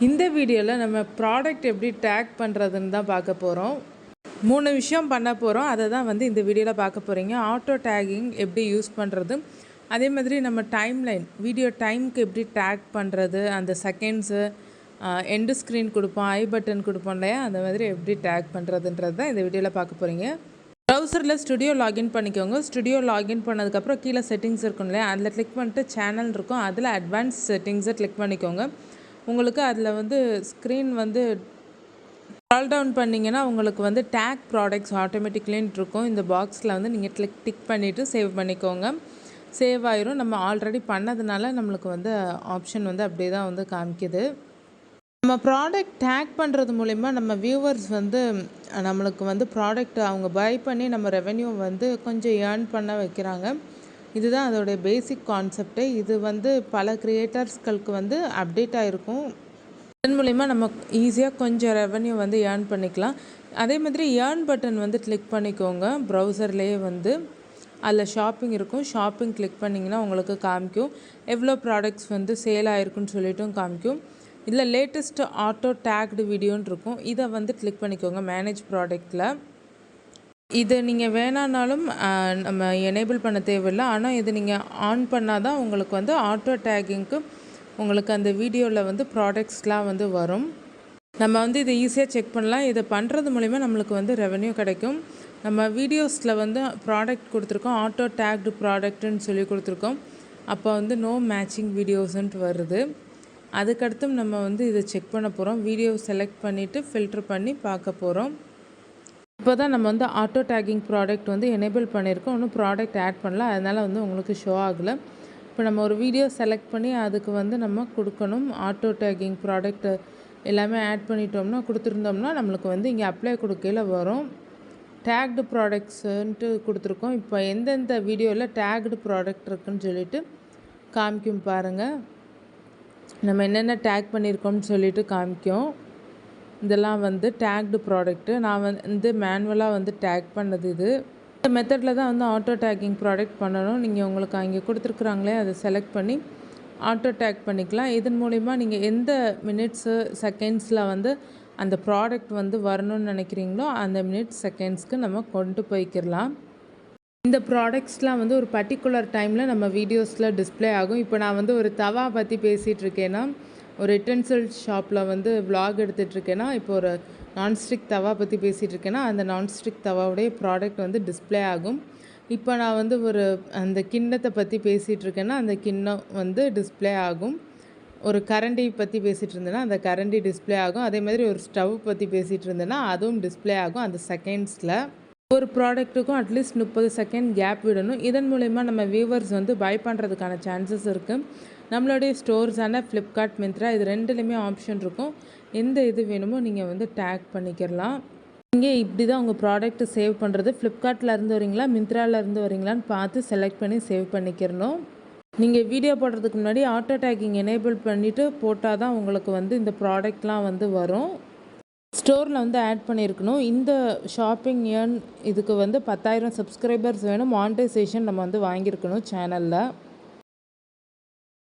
இந்த வீடியோவில் நம்ம ப்ராடக்ட் எப்படி டேக் பண்ணுறதுன்னு தான் பார்க்க போகிறோம். 3 விஷயம் பண்ண போகிறோம். அதை தான் வந்து இந்த வீடியோவில் பார்க்க போகிறீங்க. ஆட்டோ டேகிங் எப்படி யூஸ் பண்ணுறது, அதே மாதிரி நம்ம டைம்லைன் வீடியோ டைமுக்கு எப்படி டேக் பண்ணுறது, அந்த செகண்ட்ஸு எண்டு ஸ்க்ரீன் கொடுப்போம், ஐ பட்டன் கொடுப்போம் இல்லையா, அந்த மாதிரி எப்படி டேக் பண்ணுறதுன்றது தான் இந்த வீடியோவில் பார்க்க போகிறீங்க. ப்ரௌசரில் ஸ்டுடியோ லாகின் பண்ணிக்கோங்க. ஸ்டுடியோ லாகின் பண்ணதுக்கப்புறம் கீழே செட்டிங்ஸ் இருக்கும் இல்லையா, அதில் கிளிக் பண்ணிட்டு சேனல் இருக்கும், அதில் அட்வான்ஸ் செட்டிங்ஸை கிளிக் பண்ணிக்கோங்க. உங்களுக்கு அதில் வந்து ஸ்க்ரீன் வந்து ஸ்க்ரால் டவுன் பண்ணிங்கன்னா உங்களுக்கு வந்து டேக் ப்ராடக்ட்ஸ் ஆட்டோமேட்டிக்லின்னு இருக்கும். இந்த பாக்ஸில் வந்து நீங்கள் டிக் பண்ணிவிட்டு சேவ் பண்ணிக்கோங்க. சேவ் ஆயிரும். நம்ம ஆல்ரெடி பண்ணதுனால நம்மளுக்கு வந்து ஆப்ஷன் வந்து அப்படியே தான் வந்து காமிக்குது. நம்ம ப்ராடக்ட் டேக் பண்ணுறது மூலிமா நம்ம வியூவர்ஸ் வந்து நம்மளுக்கு வந்து ப்ராடக்ட் அவங்க பை பண்ணி நம்ம ரெவென்யூ வந்து கொஞ்சம் ஏர்ன் பண்ண வைக்கிறாங்க. இதுதான் அதோடைய பேசிக் கான்செப்டே. இது வந்து பல க்ரியேட்டர்ஸ்களுக்கு வந்து அப்டேட் ஆகிருக்கும். இதன் மூலிமா நம்ம ஈஸியாக கொஞ்சம் ரெவென்யூ வந்து ஏர்ன் பண்ணிக்கலாம். அதே மாதிரி ஏர்ன் பட்டன் வந்து கிளிக் பண்ணிக்கோங்க. ப்ரௌசர்லேயே வந்து அதில் ஷாப்பிங் இருக்கும். ஷாப்பிங் கிளிக் பண்ணிங்கன்னா உங்களுக்கு காமிக்கும் எவ்வளோ ப்ராடக்ட்ஸ் வந்து சேல் ஆகிருக்குன்னு சொல்லிட்டும் காமிக்கும். இதில் லேட்டஸ்ட் ஆட்டோ டேக்டு வீடியோன்னு இருக்கும். இதை வந்து கிளிக் பண்ணிக்கோங்க மேனேஜ் ப்ராடக்டில். இது நீங்கள் வேணானாலும் நம்ம எனேபிள் பண்ண தேவையில்லை. ஆனால் இது நீங்கள் ஆன் பண்ணால் தான் உங்களுக்கு வந்து ஆட்டோ டேகிங்க்கு உங்களுக்கு அந்த வீடியோவில் வந்து ப்ராடக்ட்ஸ்லாம் வந்து வரும். நம்ம வந்து இதை ஈஸியாக செக் பண்ணலாம். இதை பண்ணுறது மூலிமா நம்மளுக்கு வந்து ரெவென்யூ கிடைக்கும். நம்ம வீடியோஸில் வந்து ப்ராடக்ட் கொடுத்துருக்கோம், ஆட்டோ டேக்டு ப்ராடக்ட்டுன்னு சொல்லி கொடுத்துருக்கோம். அப்போ வந்து நோ மேட்சிங் வீடியோஸுன்ட்டு வருது. அதுக்கடுத்து நம்ம வந்து இதை செக் பண்ண போகிறோம். வீடியோ செலக்ட் பண்ணிவிட்டு ஃபில்ட்ரு பண்ணி பார்க்க போகிறோம். இப்போ தான் நம்ம வந்து ஆட்டோ டேகிங் ப்ராடக்ட் வந்து எனேபிள் பண்ணியிருக்கோம். இன்னும் ப்ராடக்ட் ஆட் பண்ணல, அதனால் வந்து உங்களுக்கு ஷோ ஆகலை. இப்போ நம்ம ஒரு வீடியோ செலக்ட் பண்ணி அதுக்கு வந்து நம்ம கொடுக்கணும். ஆட்டோ டேகிங் ப்ராடக்ட் எல்லாமே ஆட் பண்ணிட்டோம்னா கொடுத்துருந்தோம்னா நம்மளுக்கு வந்து இங்கே அப்ளை கொடுக்கையில் வரும். டேக்டு ப்ராடக்ட்ஸுன்ட்டு கொடுத்துருக்கோம். இப்போ எந்தெந்த வீடியோவில் டேக்டு ப்ராடக்ட் இருக்குதுன்னு சொல்லிட்டு காமிக்கும் பாருங்கள். நம்ம என்னென்ன டேக் பண்ணியிருக்கோம்னு சொல்லிட்டு காமிக்கும். இதெல்லாம் வந்து டேக்டு ப்ராடக்ட்டு. நான் வந்து மேனுவலாக வந்து டேக் பண்ணது. இந்த மெத்தடில் தான் வந்து ஆட்டோ டேக்கிங் ப்ராடக்ட் பண்ணணும். நீங்கள் உங்களுக்கு அங்கே கொடுத்துருக்குறாங்களே அதை செலக்ட் பண்ணி ஆட்டோ டேக் பண்ணிக்கலாம். இதன் மூலிமா நீங்கள் எந்த மினிட்ஸு செகண்ட்ஸில் வந்து அந்த ப்ராடக்ட் வந்து வரணும்னு நினைக்கிறீங்களோ அந்த மினிட்ஸ் செகண்ட்ஸ்க்கு நம்ம கொண்டு போய்க்கிடலாம். இந்த ப்ராடக்ட்ஸ்லாம் வந்து ஒரு பர்டிகுலர் டைமில் நம்ம வீடியோஸில் டிஸ்பிளே ஆகும். இப்போ நான் வந்து ஒரு தவா பற்றி பேசிகிட்ருக்கேன்னா, ஒரு யுட்டென்சில் ஷாப்பில் வந்து விலாக் எடுத்துகிட்ருக்கேன்னா, இப்போ ஒரு நான்ஸ்டிக் தவா பற்றி பேசிகிட்ருக்கேன்னா அந்த நான்ஸ்டிக் தவாவுடைய ப்ராடக்ட் வந்து டிஸ்பிளே ஆகும். இப்போ நான் வந்து அந்த கிண்ணத்தை பற்றி பேசிகிட்ருக்கேன்னா அந்த கிண்ணம் வந்து டிஸ்பிளே ஆகும். ஒரு கரண்டி பற்றி பேசிகிட்டு இருந்தேன்னா அந்த கரண்டி டிஸ்பிளே ஆகும். அதே மாதிரி ஒரு ஸ்டவ் பற்றி பேசிகிட்டு இருந்தேன்னா அதுவும் டிஸ்பிளே ஆகும் அந்த செகண்ட்ஸில். ஒரு ப்ராடக்ட்டுக்கும் அட்லீஸ்ட் 30 செகண்ட் கேப் விடணும். இதன் மூலயமா நம்ம வியூவர்ஸ் வந்து பை பண்ணுறதுக்கான சான்சஸ் இருக்குது. நம்மளுடைய ஸ்டோர்ஸான ஃப்ளிப்கார்ட், மிந்த்ரா இது ரெண்டுலேயுமே ஆப்ஷன் இருக்கும். எந்த இது வேணுமோ நீங்கள் வந்து டேக் பண்ணிக்கிறலாம். நீங்கள் இப்படி தான் உங்கள் ப்ராடக்ட்டு சேவ் பண்ணுறது. ஃப்ளிப்கார்ட்லேருந்து வரீங்களா, மிந்த்ராலேருந்து வரீங்களான்னு பார்த்து செலக்ட் பண்ணி சேவ் பண்ணிக்கிறணும். நீங்கள் வீடியோ போடுறதுக்கு முன்னாடி ஆட்டோ டேக்கிங் எனேபிள் பண்ணிவிட்டு போட்டால் தான் உங்களுக்கு வந்து இந்த ப்ராடக்ட்லாம் வந்து வரும். ஸ்டோரில் வந்து ஆட் பண்ணியிருக்கணும். இந்த ஷாப்பிங் இதுக்கு வந்து 10,000 சப்ஸ்கிரைபர்ஸ் வேணும். மானிட்டைசேஷன் நம்ம வந்து வாங்கியிருக்கணும் சேனலில்.